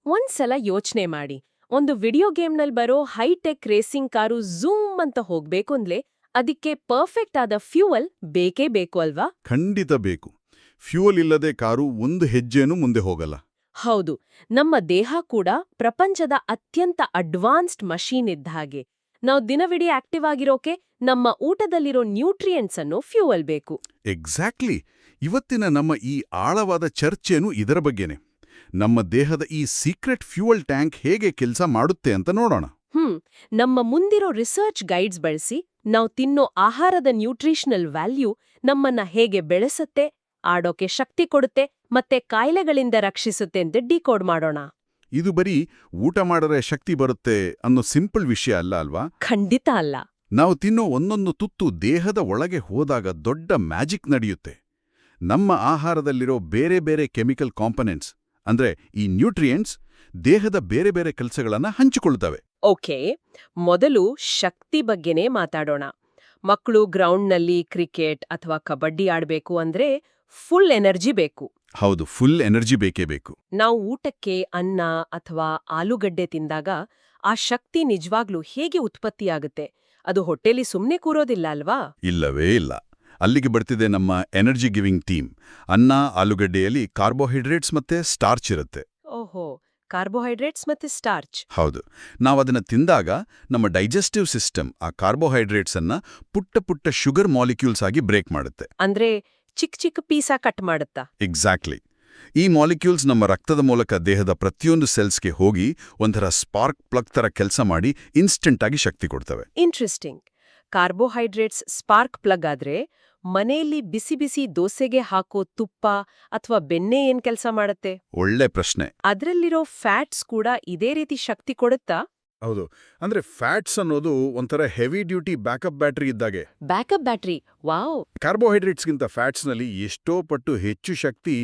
ಒಂದ್ಸಲ ಯೋಚನೆ ಮಾಡಿ, ಒಂದು ವಿಡಿಯೋ ಗೇಮ್ನಲ್ಲಿ ಬರೋ ಹೈಟೆಕ್ ರೇಸಿಂಗ್ ಕಾರು ಝೂಮ್ ಅಂತ ಹೋಗ್ಬೇಕು ಅಂದ್ಲೆ ಅದಕ್ಕೆ ಪರ್ಫೆಕ್ಟ್ ಆದ ಫ್ಯೂಯಲ್ ಬೇಕೇ ಬೇಕು ಅಲ್ವಾ? ಖಂಡಿತ ಬೇಕು. ಫ್ಯೂಯಲ್ ಇಲ್ಲದೆ ಕಾರು ಒಂದು ಹೆಜ್ಜೆನೂ ಮುಂದೆ ಹೋಗಲ್ಲ. ಹೌದು, ನಮ್ಮ ದೇಹ ಕೂಡ ಪ್ರಪಂಚದ ಅತ್ಯಂತ ಅಡ್ವಾನ್ಸ್ಡ್ ಮಷೀನ್ ಇದ್ದ ಹಾಗೆ. ನಾವು ದಿನವಿಡೀ ಆಕ್ಟಿವ್ ಆಗಿರೋಕೆ ನಮ್ಮ ಊಟದಲ್ಲಿರೋ ನ್ಯೂಟ್ರಿಯೆಂಟ್ಸ್ ಅನ್ನು ಫ್ಯೂಯಲ್ ಬೇಕು. ಎಕ್ಸಾಕ್ಟ್ಲಿ. ಇವತ್ತಿನ ನಮ್ಮ ಈ ಆಳವಾದ ಚರ್ಚೆನೂ ಇದರ ಬಗ್ಗೆನೆ. ನಮ್ಮ ದೇಹದ ಈ ಸೀಕ್ರೆಟ್ ಫ್ಯೂಯಲ್ ಟ್ಯಾಂಕ್ ಹೇಗೆ ಕೆಲಸ ಮಾಡುತ್ತೆ ಅಂತ ನೋಡೋಣ. ನಮ್ಮ ಮುಂದಿರೋ ರಿಸರ್ಚ್ ಗೈಡ್ಸ್ ಬಳಸಿ ನಾವು ತಿನ್ನೋ ಆಹಾರದ ನ್ಯೂಟ್ರಿಷನಲ್ ವ್ಯಾಲ್ಯೂ ನಮ್ಮನ್ನ ಹೇಗೆ ಬೆಳೆಸುತ್ತೆ, ಆಡೋಕೆ ಶಕ್ತಿ ಕೊಡುತ್ತೆ ಮತ್ತೆ ಕಾಯಿಲೆಗಳಿಂದ ರಕ್ಷಿಸುತ್ತೆ ಅಂತ ಡಿಕೋಡ್ ಮಾಡೋಣ. ಇದು ಬರೀ ಊಟ ಮಾಡಿದ್ರೆ ಶಕ್ತಿ ಬರುತ್ತೆ ಅನ್ನೋ ಸಿಂಪಲ್ ವಿಷಯ ಅಲ್ಲ ಅಲ್ವಾ? ಖಂಡಿತ ಅಲ್ಲ. ನಾವು ತಿನ್ನೋ ಒಂದೊಂದು ತುತ್ತು ದೇಹದ ಒಳಗೆ ಹೋದಾಗ ದೊಡ್ಡ ಮ್ಯಾಜಿಕ್ ನಡೆಯುತ್ತೆ. ನಮ್ಮ ಆಹಾರದಲ್ಲಿರೋ ಬೇರೆ ಬೇರೆ ಕೆಮಿಕಲ್ ಕಾಂಪೊನೆಂಟ್ಸ್ ಅಂದ್ರೆ ಈ ನ್ಯೂಟ್ರಿಯೆಂಟ್ಸ್ ದೇಹದ ಬೇರೆ ಬೇರೆ ಕೆಲಸಗಳನ್ನ ಹಂಚಿಕೊಳ್ತವೆ. ಓಕೆ, ಮೊದಲು ಶಕ್ತಿ ಬಗ್ಗೆನೇ ಮಾತಾಡೋಣ. ಮಕ್ಕಳು ಗ್ರೌಂಡ್ನಲ್ಲಿ ಕ್ರಿಕೆಟ್ ಅಥವಾ ಕಬಡ್ಡಿ ಆಡ್ಬೇಕು ಅಂದ್ರೆ ಫುಲ್ ಎನರ್ಜಿ ಬೇಕು. ಹೌದು, ಫುಲ್ ಎನರ್ಜಿ ಬೇಕೇ ಬೇಕು. ನಾವು ಊಟಕ್ಕೆ ಅನ್ನ ಅಥವಾ ಆಲೂಗಡ್ಡೆ ತಿಂದಾಗ ಆ ಶಕ್ತಿ ನಿಜವಾಗ್ಲೂ ಹೇಗೆ ಉತ್ಪತ್ತಿಯಾಗುತ್ತೆ? ಅದು ಹೊಟ್ಟೆಲಿ ಸುಮ್ನೆ ಕೂರೋದಿಲ್ಲ ಅಲ್ವಾ? ಇಲ್ಲವೇ ಇಲ್ಲ. ಅಲ್ಲಿಗೆ ಬರ್ತಿದೆ ನಮ್ಮ ಎನರ್ಜಿ ಗಿವಿಂಗ್ ಟೀಮ್. ಅನ್ನ, ಆಲೂಗಡ್ಡೆಯಲ್ಲಿ ಕಾರ್ಬೋಹೈಡ್ರೇಟ್ಸ್ ಮತ್ತೆ ಸ್ಟಾರ್ಚ್ ಇರುತ್ತೆ. ಓಹೋ, ಕಾರ್ಬೋಹೈಡ್ರೇಟ್ಸ್ ಮತ್ತೆ ಸ್ಟಾರ್ಚ್. ಹೌದು, ನಾವದನ್ನ ತಿಂದಾಗ ನಮ್ಮ ಡೈಜೆಸ್ಟಿವ್ ಸಿಸ್ಟಮ್ ಆ ಕಾರ್ಬೋಹೈಡ್ರೇಟ್ಸ್ ಅನ್ನ ಪುಟ್ಟ ಪುಟ್ಟ ಶುಗರ್ ಮಾಲಿಕ್ಯೂಲ್ಸ್ ಆಗಿ ಬ್ರೇಕ್ ಮಾಡುತ್ತೆ. ಅಂದ್ರೆ ಚಿಕ್ಕ ಚಿಕ್ಕ ಪೀಸಾ ಕಟ್ ಮಾಡುತ್ತಾ? ಎಕ್ಸಾಕ್ಟ್ಲಿ. ಈ ಮಾಲಿಕ್ಯೂಲ್ಸ್ ನಮ್ಮ ರಕ್ತದ ಮೂಲಕ ದೇಹದ ಪ್ರತಿಯೊಂದು ಸೆಲ್ಸ್ಗೆ ಹೋಗಿ ಒಂಥರ ಸ್ಪಾರ್ಕ್ ಪ್ಲಗ್ ತರ ಕೆಲಸ ಮಾಡಿ ಇನ್ಸ್ಟೆಂಟ್ ಆಗಿ ಶಕ್ತಿ ಕೊಡ್ತವೆ. ಇಂಟ್ರೆಸ್ಟಿಂಗ್. ಕಾರ್ಬೋಹೈಡ್ರೇಟ್ಸ್ ಸ್ಪಾರ್ಕ್ ಪ್ಲಗ್ ಆದ್ರೆ ಮನೆಯಲ್ಲಿ ಬಿಸಿ ಬಿಸಿ ದೋಸೆಗೆ ಹಾಕೋ ತುಪ್ಪ ಅಥವಾ ಬೆಣ್ಣೆ ಏನ್ ಕೆಲಸ ಮಾಡುತ್ತೆ? ಒಳ್ಳೆ ಪ್ರಶ್ನೆ. ಅದ್ರಲ್ಲಿರೋ ಫ್ಯಾಟ್ಸ್ ಕೂಡ ಇದೇ ರೀತಿ ಶಕ್ತಿ ಕೊಡುತ್ತಾ? ಹೌದು, ಅಂದ್ರೆ ಫ್ಯಾಟ್ಸ್ ಅನ್ನೋದು ಒಂಥರ ಹೆವಿ ಡ್ಯೂಟಿ ಬ್ಯಾಕಪ್ ಬ್ಯಾಟರಿ ಇದ್ದಾಗೆ. Backup battery, wow. ಕಾರ್ಬೋಹೈಡ್ರೇಟ್ಸ್ಗಿಂತ ಫ್ಯಾಟ್ಸ್ನಲ್ಲಿ ಎಷ್ಟೋ ಪಟ್ಟು ಹೆಚ್ಚು ಶಕ್ತಿ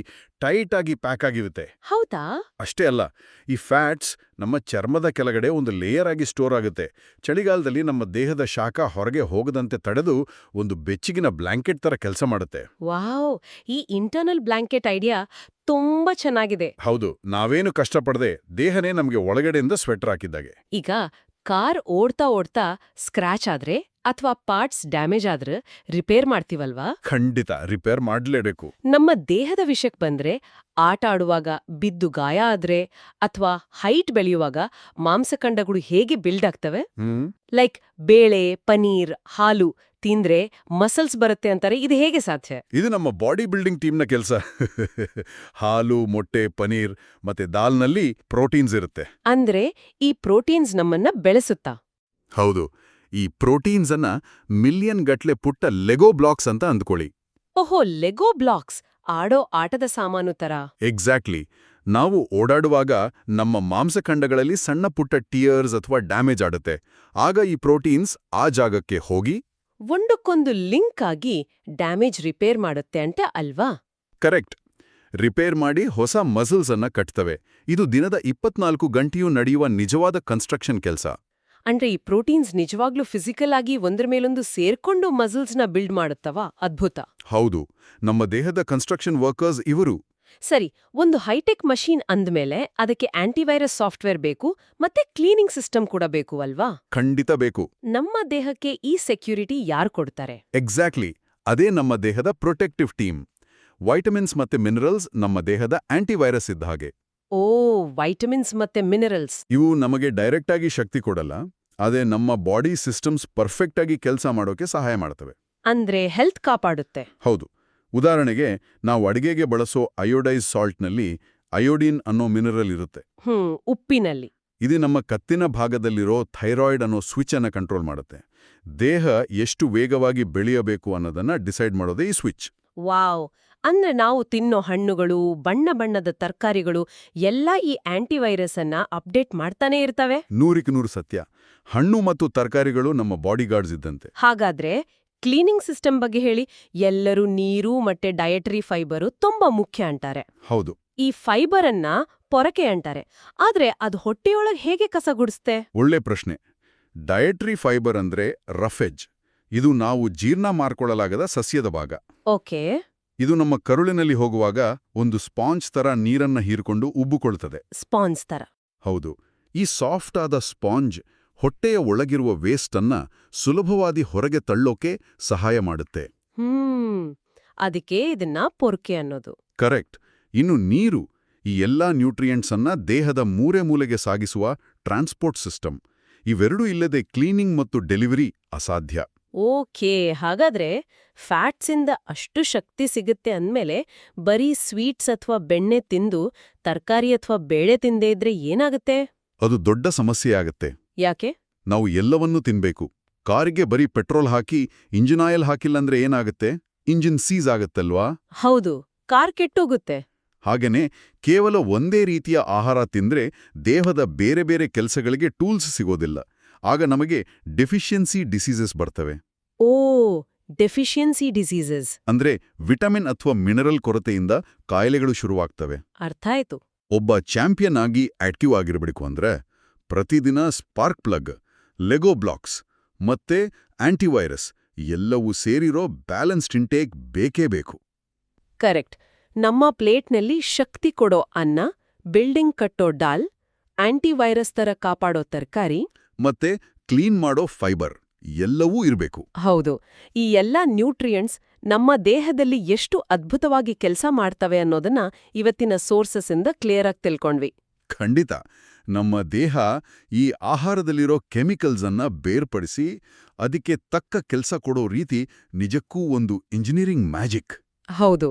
ಟೈಟ್ ಆಗಿ ಪ್ಯಾಕ್ ಆಗಿರುತ್ತೆ. ಹೌದಾ? ಅಷ್ಟೇ ಅಲ್ಲ, ಈ ಫ್ಯಾಟ್ಸ್ ನಮ್ಮ ಚರ್ಮದ ಕೆಳಗಡೆ ಒಂದು ಲೇಯರ್ ಆಗಿ ಸ್ಟೋರ್ ಆಗುತ್ತೆ. ಚಳಿಗಾಲದಲ್ಲಿ ನಮ್ಮ ದೇಹದ ಶಾಖ ಹೊರಗೆ ಹೋಗದಂತೆ ತಡೆದು ಒಂದು ಬೆಚ್ಚಗಿನ ಬ್ಲಾಂಕೆಟ್ ತರ ಕೆಲಸ ಮಾಡುತ್ತೆ. ವಾವ್, ಈ ಇಂಟರ್ನಲ್ ಬ್ಲಾಂಕೆಟ್ ಐಡಿಯಾ ತುಂಬಾ ಚೆನ್ನಾಗಿದೆ. ಹೌದು, ನಾವೇನು ಕಷ್ಟಪಡದೆ ದೇಹನೇ ನಮಗೆ ಒಳಗಡೆಯಿಂದ ಸ್ವೆಟರ್ ಹಾಕಿದ್ದಾಗೆ. ಈಗ ಕಾರ್ ಓಡ್ತಾ ಓಡ್ತಾ ಸ್ಕ್ರಾಚ್ ಆದ್ರೆ ಅಥವಾ ಪಾರ್ಟ್ಸ್ ಡ್ಯಾಮೇಜ್ ಆದ್ರೆ ರಿಪೇರ್ ಮಾಡ್ತೀವಲ್ವಾ? ಖಂಡಿತ ರಿಪೇರ್ ಮಾಡ್ಲೇಬೇಕು. ನಮ್ಮ ದೇಹದ ವಿಷಯಕ್ಕೆ ಬಂದ್ರೆ ಆಟ ಆಡುವಾಗ ಬಿದ್ದು ಗಾಯ ಆದ್ರೆ ಅಥವಾ ಹೈಟ್ ಬೆಳೆಯುವಾಗ ಮಾಂಸಖಂಡಗಳು ಹೇಗೆ ಬಿಲ್ಡ್ ಆಗ್ತವೆ? ಲೈಕ್ ಬೇಳೆ, ಪನೀರ್, ಹಾಲು ತಿಂದ್ರೆ ಮಸಲ್ಸ್ ಬರುತ್ತೆ ಅಂತಾರೆ. ಇದು ಹೇಗೆ ಸಾಧ್ಯ? ಇದು ನಮ್ಮ ಬಾಡಿ ಬಿಲ್ಡಿಂಗ್ ಟೀಮ್ನ ಕೆಲಸ. ಹಾಲು, ಮೊಟ್ಟೆ, ಪನೀರ್ ಮತ್ತೆ ದಾಲ್ನಲ್ಲಿ ಪ್ರೋಟೀನ್ಸ್ ಇರುತ್ತೆ. ಅಂದ್ರೆ ಈ ಪ್ರೋಟೀನ್ಸ್ ನಮ್ಮನ್ನ ಬೆಳೆಸುತ್ತಾ? ಹೌದು, ಈ ಪ್ರೋಟೀನ್ಸ್ ಅನ್ನ ಮಿಲಿಯನ್ ಗಟ್ಲೆ ಪುಟ್ಟ ಲೆಗೋ ಬ್ಲಾಕ್ಸ್ ಅಂತ ಅಂದ್ಕೊಳ್ಳಿ. ಓಹೋ, ಲೆಗೋ ಬ್ಲಾಕ್ಸ್, ಆಡೋ ಆಟದ ಸಾಮಾನು ತರ. ಎಕ್ಸಾಕ್ಟ್ಲಿ. ನಾವು ಓಡಾಡುವಾಗ ನಮ್ಮ ಮಾಂಸಖಂಡಗಳಲ್ಲಿ ಸಣ್ಣ ಪುಟ್ಟ ಟಿಯರ್ಸ್ ಅಥವಾ ಡ್ಯಾಮೇಜ್ ಆಡುತ್ತೆ. ಆಗ ಈ ಪ್ರೋಟೀನ್ಸ್ ಆ ಜಾಗಕ್ಕೆ ಹೋಗಿ ಒಂದಕ್ಕೊಂದು ಲಿಂಕ್ ಆಗಿ ಡ್ಯಾಮೇಜ್ ರಿಪೇರ್ ಮಾಡುತ್ತೆ ಅಂತ ಅಲ್ವಾ? ಕರೆಕ್ಟ್. ರಿಪೇರ್ ಮಾಡಿ ಹೊಸ ಮಸಲ್ಸ್ ಅನ್ನ ಕಟ್ತವೆ. ಇದು ದಿನದ 24 ಗಂಟೆಯೂ ನಡೆಯುವ ನಿಜವಾದ ಕನ್ಸ್ಟ್ರಕ್ಷನ್ ಕೆಲಸ. ಅಂದ್ರೆ ಈ ಪ್ರೋಟೀನ್ಸ್ ನಿಜವಾಗ್ಲೂ ಫಿಸಿಕಲ್ ಆಗಿ ಒಂದ್ರ ಮೇಲೊಂದು ಸೇರ್ಕೊಂಡು ಮಸಲ್ಸ್ನ ಬಿಲ್ಡ್ ಮಾಡುತ್ತವಾ? ಅದ್ಭುತ. ಹೌದು, ನಮ್ಮ ದೇಹದ ಕನ್ಸ್ಟ್ರಕ್ಷನ್ ವರ್ಕರ್ಸ್ ಇವರು. ಸರಿ, ಒಂದು ಹೈಟೆಕ್ ಮಷೀನ್ ಅಂದ್ಮೇಲೆ ಅದಕ್ಕೆ ಆಂಟಿವೈರಸ್ ಸಾಫ್ಟ್ವೇರ್ ಬೇಕು ಮತ್ತೆ ಕ್ಲೀನಿಂಗ್ ಸಿಸ್ಟಮ್ ಕೂಡ ಬೇಕು ಅಲ್ವಾ? ಖಂಡಿತ ಬೇಕು. ನಮ್ಮ ದೇಹಕ್ಕೆ ಈ ಸೆಕ್ಯೂರಿಟಿ ಯಾರು ಕೊಡ್ತಾರೆ? ಎಕ್ಸಾಕ್ಟ್ಲಿ, ಅದೇ ನಮ್ಮ ದೇಹದ ಪ್ರೊಟೆಕ್ಟಿವ್ ಟೀಮ್. ವೈಟಮಿನ್ಸ್ ಮತ್ತೆ ಮಿನರಲ್ಸ್ ನಮ್ಮ ದೇಹದ ಆಂಟಿವೈರಸ್ ಇದ್ದ ಹಾಗೆ. ಓ, ವೈಟಮಿನ್ಸ್ ಮತ್ತೆ ಮಿನರಲ್ಸ್. ಇವು ನಮಗೆ ಡೈರೆಕ್ಟ್ ಆಗಿ ಶಕ್ತಿ ಕೊಡಲ್ಲ, ಅದೇ ನಮ್ಮ ಬಾಡಿ ಸಿಸ್ಟಮ್ಸ್ ಪರ್ಫೆಕ್ಟ್ ಆಗಿ ಕೆಲಸ ಮಾಡೋಕೆ ಸಹಾಯ ಮಾಡ್ತವೆ. ಅಂದ್ರೆ ಹೆಲ್ತ್ ಕಾಪಾಡುತ್ತೆ. ಹೌದು. ಉದಾಹರಣೆಗೆ, ನಾವು ಅಡಿಗೆಗೆ ಬಳಸೋ ಅಯೋಡೈಸ್ ಸಾಲ್ಟ್ನಲ್ಲಿ ಅಯೋಡಿನ್ ಅನ್ನೋ ಮಿನರಲ್ ಇರುತ್ತೆ. ಉಪ್ಪಿನಲ್ಲಿ. ಇದು ನಮ್ಮ ಕತ್ತಿನ ಭಾಗದಲ್ಲಿರೋ ಥೈರಾಯ್ಡ್ ಅನ್ನೋ ಸ್ವಿಚ್ ಅನ್ನ ಕಂಟ್ರೋಲ್ ಮಾಡುತ್ತೆ. ದೇಹ ಎಷ್ಟು ವೇಗವಾಗಿ ಬೆಳೆಯಬೇಕು ಅನ್ನೋದನ್ನ ಡಿಸೈಡ್ ಮಾಡೋದೇ ಈ ಸ್ವಿಚ್. ವಾವ್, ಅಂದ್ರೆ ನಾವು ತಿನ್ನೋ ಹಣ್ಣುಗಳು, ಬಣ್ಣ ಬಣ್ಣದ ತರಕಾರಿಗಳು ಎಲ್ಲ ಈ ಆಂಟಿವೈರಸ್ ಅನ್ನ ಅಪ್ಡೇಟ್ ಮಾಡ್ತಾನೆ ಇರ್ತವೆ. 100% ಸತ್ಯ. ಹಣ್ಣು ಮತ್ತು ತರಕಾರಿಗಳು ನಮ್ಮ ಬಾಡಿ ಗಾರ್ಡ್ಸ್ ಇದ್ದಂತೆ. ಹಾಗಾದ್ರೆ ಕ್ಲೀನಿಂಗ್ ಸಿಸ್ಟಮ್ ಬಗ್ಗೆ ಹೇಳಿ. ಎಲ್ಲರೂ ನೀರು ಮತ್ತೆ ಡಯಟರಿ ಫೈಬರು ತುಂಬಾ ಮುಖ್ಯ ಅಂತಾರೆ. ಹೌದು. ಈ ಫೈಬರ್ ಅನ್ನ ಪೊರಕೆ ಅಂತಾರೆ. ಆದ್ರೆ ಅದು ಹೊಟ್ಟೆಯೊಳಗೆ ಹೇಗೆ ಕಸಗುಡಿಸುತ್ತೆ? ಒಳ್ಳೆ ಪ್ರಶ್ನೆ. ಡಯಟರಿ ಫೈಬರ್ ಅಂದ್ರೆ ರಫೆಜ್. ಇದು ನಾವು ಜೀರ್ಣ ಮಾಡ್ಕೊಳ್ಳಲಾಗದ ಸಸ್ಯದ ಭಾಗ. ಓಕೆ. ಇದು ನಮ್ಮ ಕರುಳಿನಲ್ಲಿ ಹೋಗುವಾಗ ಒಂದು ಸ್ಪಾಂಜ್ ತರ ನೀರನ್ನ ಹೀರಿಕೊಂಡು ಉಬ್ಬುಕೊಳ್ತದೆ. ಸ್ಪಾನ್ಸ್ ತರ. ಹೌದು, ಈ ಸಾಫ್ಟ್ ಆದ ಸ್ಪಾಂಜ್ ಹೊಟ್ಟೆಯ ಒಳಗಿರುವ ವೇಸ್ಟ್ ಅನ್ನ ಸುಲಭವಾಗಿ ಹೊರಗೆ ತಳ್ಳೋಕೆ ಸಹಾಯ ಮಾಡುತ್ತೆ. ಅದಕ್ಕೆ ಇದನ್ನ ಪೊರ್ಕೆ ಅನ್ನೋದು. ಕರೆಕ್ಟ್. ಇನ್ನು ನೀರು ಈ ಎಲ್ಲಾ ನ್ಯೂಟ್ರಿಯೆಂಟ್ಸ್ ಅನ್ನ ದೇಹದ ಮೂಲೆ ಮೂಲೆಗೆ ಸಾಗಿಸುವ ಟ್ರಾನ್ಸ್ಪೋರ್ಟ್ ಸಿಸ್ಟಮ್. ಇವೆರಡೂ ಇಲ್ಲದೆ ಕ್ಲೀನಿಂಗ್ ಮತ್ತು ಡೆಲಿವರಿ ಅಸಾಧ್ಯ. ಓಕೆ, ಹಾಗಾದ್ರೆ ಫ್ಯಾಟ್ಸಿಂದ ಅಷ್ಟು ಶಕ್ತಿ ಸಿಗುತ್ತೆ ಅಂದ್ಮೇಲೆ ಬರೀ ಸ್ವೀಟ್ಸ್ ಅಥವಾ ಬೆಣ್ಣೆ ತಿಂದು ತರಕಾರಿ ಅಥವಾ ಬೇಳೆ ತಿಂದೇ ಇದ್ರೆ ಏನಾಗುತ್ತೆ? ಅದು ದೊಡ್ಡ ಸಮಸ್ಯೆಯಾಗತ್ತೆ. ಯಾಕೆ? ನಾವು ಎಲ್ಲವನ್ನೂ ತಿನ್ಬೇಕು. ಕಾರಿಗೆ ಬರೀ ಪೆಟ್ರೋಲ್ ಹಾಕಿ ಇಂಜಿನ್ ಆಯಿಲ್ ಹಾಕಿಲ್ಲಂದ್ರೆ ಏನಾಗುತ್ತೆ? ಇಂಜಿನ್ ಸೀಸ್ ಆಗತ್ತಲ್ವಾ? ಹೌದು, ಕಾರ್ ಕೆಟ್ಟೋಗುತ್ತೆ. ಹಾಗೇನೆ ಕೇವಲ ಒಂದೇ ರೀತಿಯ ಆಹಾರ ತಿಂದ್ರೆ ದೇಹದ ಬೇರೆ ಬೇರೆ ಕೆಲಸಗಳಿಗೆ ಟೂಲ್ಸ್ ಸಿಗೋದಿಲ್ಲ. ಆಗ ನಮಗೆ ಡೆಫಿಷಿಯನ್ಸಿ ಡಿಸೀಸಸ್ ಬರ್ತವೆ. ಓ, ಡೆಫಿಷಿಯನ್ಸಿ ಡಿಸೀಸಸ್ ಅಂದ್ರೆ ವಿಟಮಿನ್ ಅಥವಾ ಮಿನರಲ್ ಕೊರತೆಯಿಂದ ಕಾಯಿಲೆಗಳು ಶುರುವಾಗ್ತವೆ. ಅರ್ಥ ಆಯ್ತು. ಒಬ್ಬ ಚಾಂಪಿಯನ್ ಆಗಿ ಆಕ್ಟಿವ್ ಆಗಿರಬೇಕು ಅಂದ್ರೆ ಪ್ರತಿದಿನ ಸ್ಪಾರ್ಕ್ ಪ್ಲಗ್, ಲೆಗೋ ಬ್ಲಾಕ್ಸ್ ಮತ್ತೆ ಆಂಟಿವೈರಸ್ ಎಲ್ಲವೂ ಸೇರಿರೋ ಬ್ಯಾಲೆನ್ಸ್ಡ್ ಇಂಟೇಕ್ ಬೇಕೇ ಬೇಕು. ಕರೆಕ್ಟ್. ನಮ್ಮ ಪ್ಲೇಟ್ನಲ್ಲಿ ಶಕ್ತಿ ಕೊಡೋ ಅನ್ನ, ಬಿಲ್ಡಿಂಗ್ ಕಟ್ಟೋ ಡಾಲ್, ಆಂಟಿವೈರಸ್ ತರ ಕಾಪಾಡೋ ತರಕಾರಿ ಮತ್ತೆ ಕ್ಲೀನ್ ಮಾಡೋ ಫೈಬರ್ ಎಲ್ಲವೂ ಇರಬೇಕು. ಹೌದು. ಈ ಎಲ್ಲ ನ್ಯೂಟ್ರಿಯೆಂಟ್ಸ್ ನಮ್ಮ ದೇಹದಲ್ಲಿ ಎಷ್ಟು ಅದ್ಭುತವಾಗಿ ಕೆಲಸ ಮಾಡ್ತವೆ ಅನ್ನೋದನ್ನ ಇವತ್ತಿನ ಸೋರ್ಸಸ್ ಇಂದ ಕ್ಲಿಯರ್ ಆಗಿ ತಿಳ್ಕೊಂಡ್ವಿ. ಖಂಡಿತ. ನಮ್ಮ ದೇಹ ಈ ಆಹಾರದಲ್ಲಿರೋ ಕೆಮಿಕಲ್ಸ್ ಅನ್ನ ಬೇರ್ಪಡಿಸಿ ಅದಕ್ಕೆ ತಕ್ಕ ಕೆಲಸ ಕೊಡೋ ರೀತಿ ನಿಜಕ್ಕೂ ಒಂದು ಇಂಜಿನಿಯರಿಂಗ್ ಮ್ಯಾಜಿಕ್. ಹೌದು.